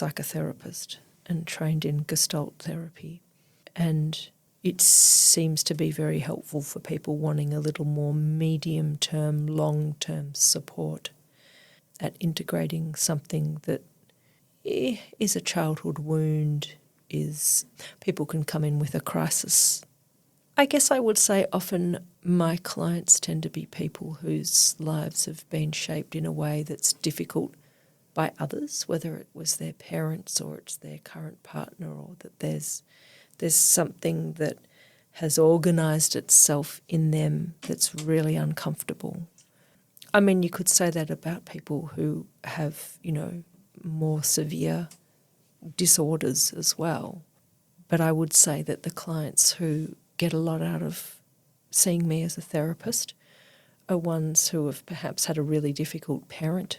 psychotherapist and trained in Gestalt therapy. And it seems to be very helpful for people wanting a little more medium-term, long-term support at integrating something that is a childhood wound, people can come in with a crisis. I guess I would say often my clients tend to be people whose lives have been shaped in a way that's difficult by others, whether it was their parents or it's their current partner, or that there's something that has organised itself in them that's really uncomfortable. I mean, you could say that about people who have, more severe disorders as well. But I would say that the clients who get a lot out of seeing me as a therapist are ones who have perhaps had a really difficult parent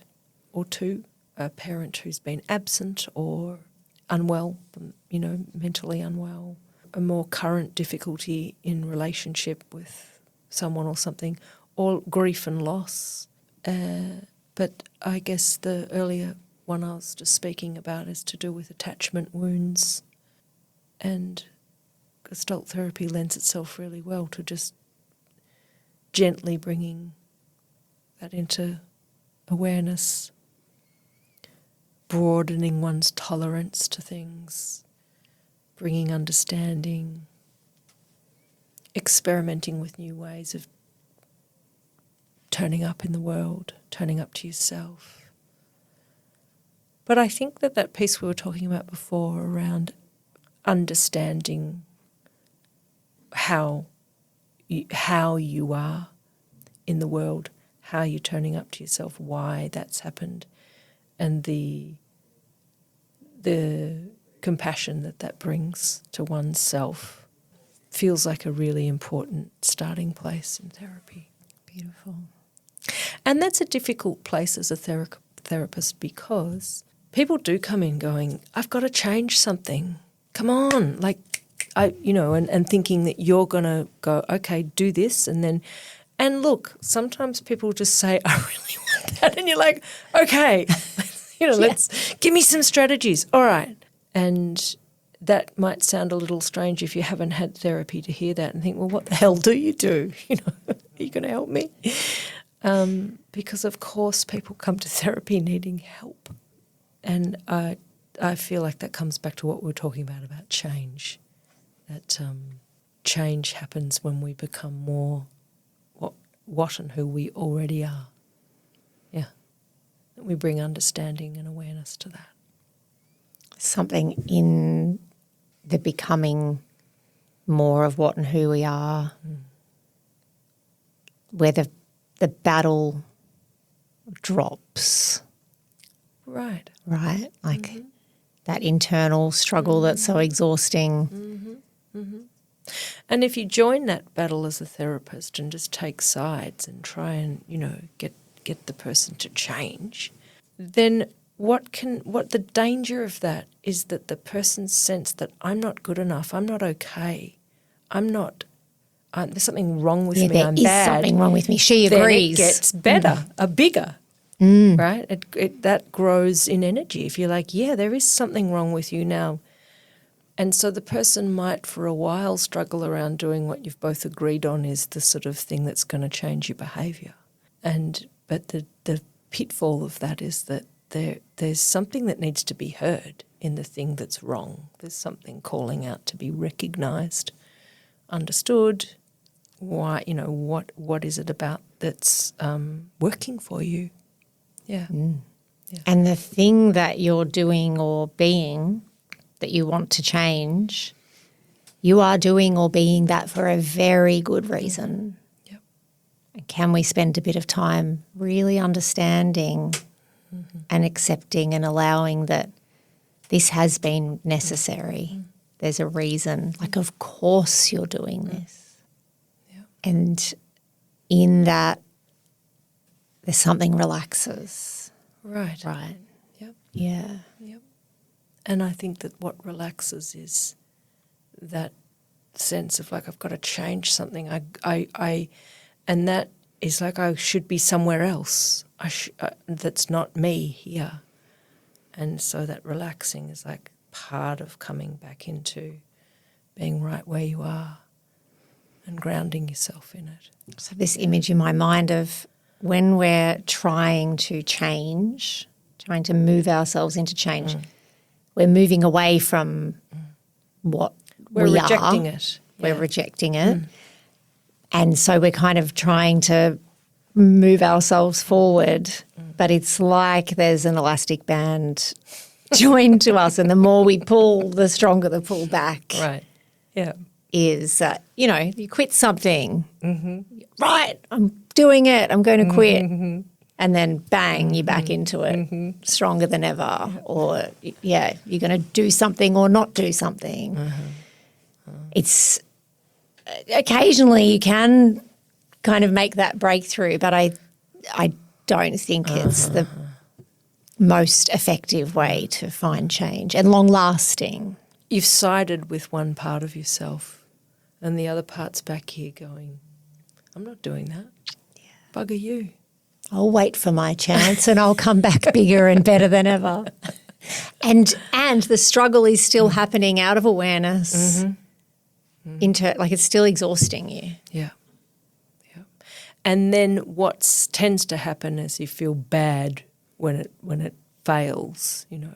or two, a parent who's been absent or unwell, mentally unwell, a more current difficulty in relationship with someone or something, or grief and loss. But I guess the earlier one I was just speaking about is to do with attachment wounds, and Gestalt therapy lends itself really well to just gently bringing that into awareness, broadening one's tolerance to things, bringing understanding, experimenting with new ways of turning up in the world, turning up to yourself. But I think that piece we were talking about before around understanding how you are in the world, how you're turning up to yourself, why that's happened, and the compassion that brings to oneself feels like a really important starting place in therapy. Beautiful. And that's a difficult place as a therapist because people do come in going, I've got to change something. Come on, and thinking that you're going to go, okay, do this, and look, sometimes people just say, I really want that, and you're like, okay, let's give me some strategies. All right. And that might sound a little strange if you haven't had therapy to hear that and think, well, what the hell do you do? Are you going to help me? Because, of course, people come to therapy needing help. And I feel like that comes back to what we were talking about change, that change happens when we become more what and who we already are. Yeah. That we bring understanding and awareness to that. Something in the becoming more of what and who we are, where the battle drops. Right. Right? Like that internal struggle that's so exhausting. Mm-hmm. Mm-hmm. And if you join that battle as a therapist and just take sides and try and, get the person to change, then what the danger of that is that the person sense that I'm not good enough, I'm not okay, there's something wrong with me, I'm bad. There is something wrong with me. She agrees. Then it gets better, bigger. Right? That grows in energy. If you're like, yeah, there is something wrong with you now. And so the person might for a while struggle around doing what you've both agreed on is the sort of thing that's going to change your behaviour. But the pitfall of that is that there's something that needs to be heard in the thing that's wrong. There's something calling out to be recognised, understood. Why, what is it about that's working for you? Yeah. Yeah. And the thing that you're doing or being that you want to change, you are doing or being that for a very good reason. Yep. And can we spend a bit of time really understanding and accepting and allowing that this has been necessary? There's a reason. Like, of course you're doing this. Yeah. And in that, there's something relaxes. Right. Right. Yep. Yeah. Yep. And I think that what relaxes is that sense of like I've got to change something. And that is like I should be somewhere else. That's not me here. And so that relaxing is like part of coming back into being right where you are and grounding yourself in it. So this image in my mind of when we're trying to change, trying to move ourselves into change, we're moving away from what We're we rejecting are. it. We're rejecting it. And so we're kind of trying to move ourselves forward, but it's like there's an elastic band joined to us, and the more we pull, the stronger the pull back. Right. Yeah. Is, you quit something. Right, I'm doing it. I'm going to quit. And then bang, you're back into it, stronger than ever. Or, you're going to do something or not do something. It's occasionally you can kind of make that breakthrough, but I don't think it's the most effective way to find change and long-lasting. You've sided with one part of yourself and the other part's back here going, I'm not doing that. Yeah. Bugger you. I'll wait for my chance and I'll come back bigger and better than ever. And the struggle is still happening out of awareness into, like, it's still exhausting you. Yeah. Yeah. And then what tends to happen is you feel bad when it fails, you know.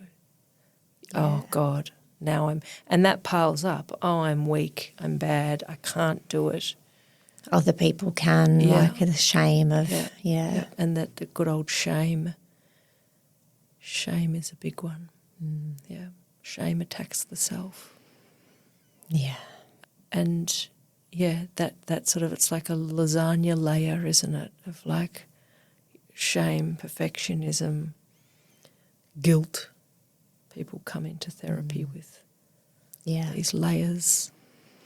Yeah. Oh God, now and that piles up. Oh, I'm weak, I'm bad, I can't do it. Other people can, like the shame of, And that the good old shame. Shame is a big one. Yeah. Shame attacks the self. Yeah. And that sort of, it's like a lasagna layer, isn't it? Of like shame, perfectionism, guilt. People come into therapy with these layers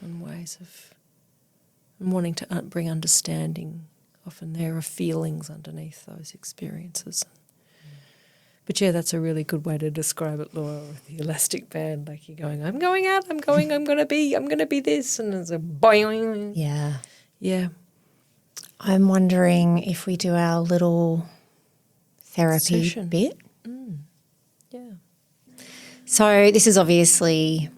and ways of wanting to bring understanding. Often there are feelings underneath those experiences. But that's a really good way to describe it, Laura, with the elastic band. Like you're going, I'm going out, I'm going to be this, and there's a boing. Yeah. Yeah. I'm wondering if we do our little therapy Session. bit. Yeah. So this is obviously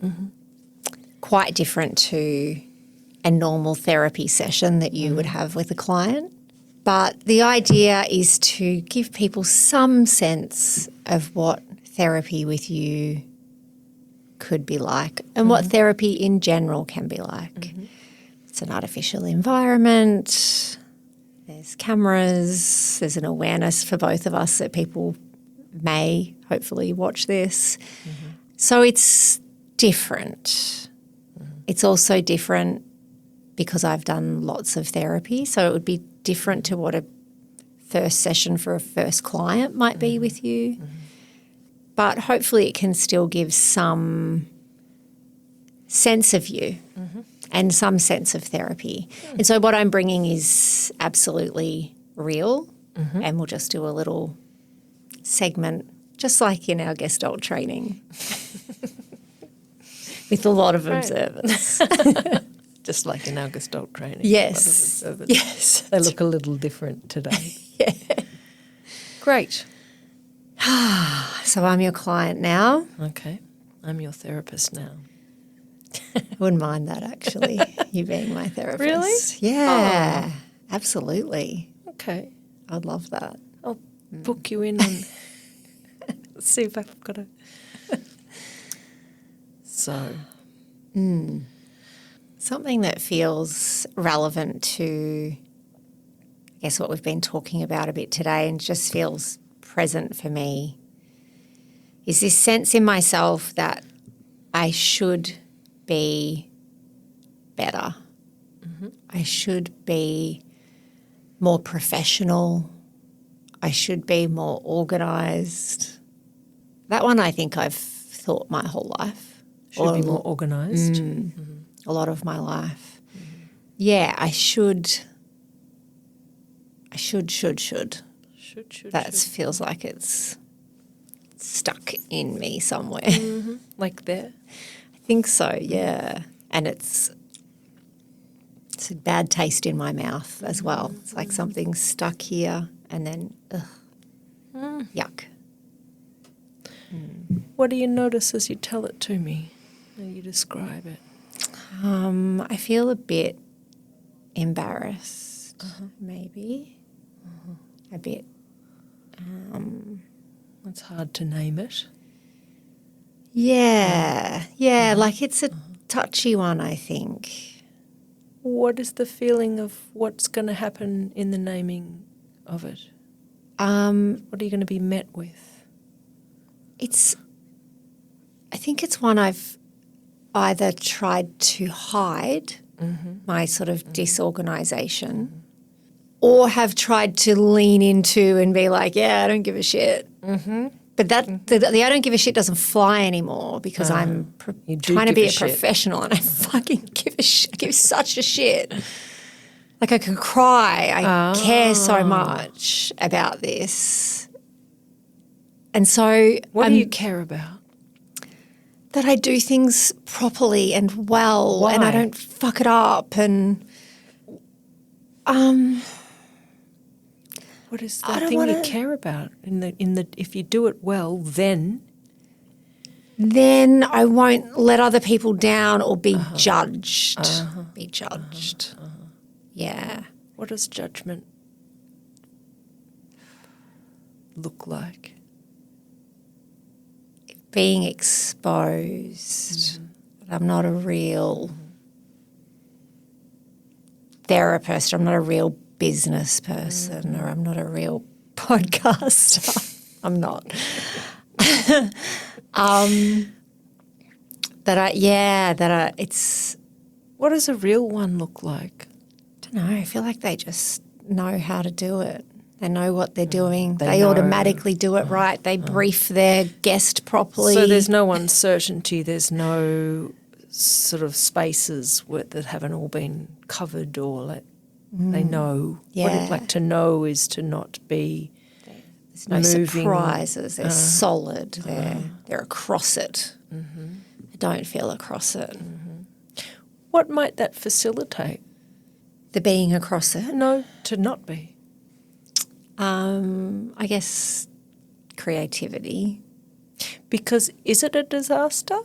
quite different to a normal therapy session that you would have with a client. But the idea is to give people some sense of what therapy with you could be like and what therapy in general can be like. It's an artificial environment, there's cameras, there's an awareness for both of us that people may hopefully watch this. So it's different. It's also different because I've done lots of therapy, so it would be different to what a first session for a first client might be with you. But hopefully it can still give some sense of you and some sense of therapy. And so what I'm bringing is absolutely real, and we'll just do a little segment, just like in our Gestalt training, with a lot of observance. Just like in our Gestalt training. Yes. Yes. They look a little different today. Yeah. Great. So I'm your client now. Okay. I'm your therapist now. I wouldn't mind that, actually, you being my therapist. Really? Yeah, absolutely. Okay. I'd love that. I'll book you in and see if I've got a... So... Something that feels relevant to, I guess, what we've been talking about a bit today and just feels present for me is this sense in myself that I should be better. I should be more professional. I should be more organised. That one I think I've thought my whole life. Should be more organised. A lot of my life. Yeah, I should. Should. That feels like it's stuck in me somewhere. Like there? I think so, yeah. And it's a bad taste in my mouth as well. It's like something's stuck here and then, yuck. What do you notice as you tell it to me, as you describe it? I feel a bit embarrassed, maybe. A bit. It's hard to name it. Yeah, like it's a touchy one, I think. What is the feeling of what's going to happen in the naming of it? What are you going to be met with? I think it's one I've either tried to hide, my sort of disorganisation, or have tried to lean into and be like, yeah, I don't give a shit. But the I don't give a shit doesn't fly anymore because I'm trying to be a professional and I fucking give a shit. I give such a shit. Like I can cry. I care so much about this. And so what do you care about? That I do things properly and well. Why? And I don't fuck it up and what is the thing you care about? If you do it well, then I won't let other people down or be judged. Be judged. Yeah. What does judgment look like? Being exposed. That I'm not a real therapist. I'm not a real business person, or I'm not a real podcaster. I'm not. It's. What does a real one look like? I don't know. I feel like they just know how to do it. They know what they're doing. They know. automatically do it right. They brief their guest properly. So there's no uncertainty. There's no sort of spaces that haven't all been covered or they know. Yeah. What like to know is to not be There's no moving. surprises. They're solid. They're across it. I don't feel across it. What might that facilitate? The being across it? No, to not be. I guess creativity. Because is it a disaster?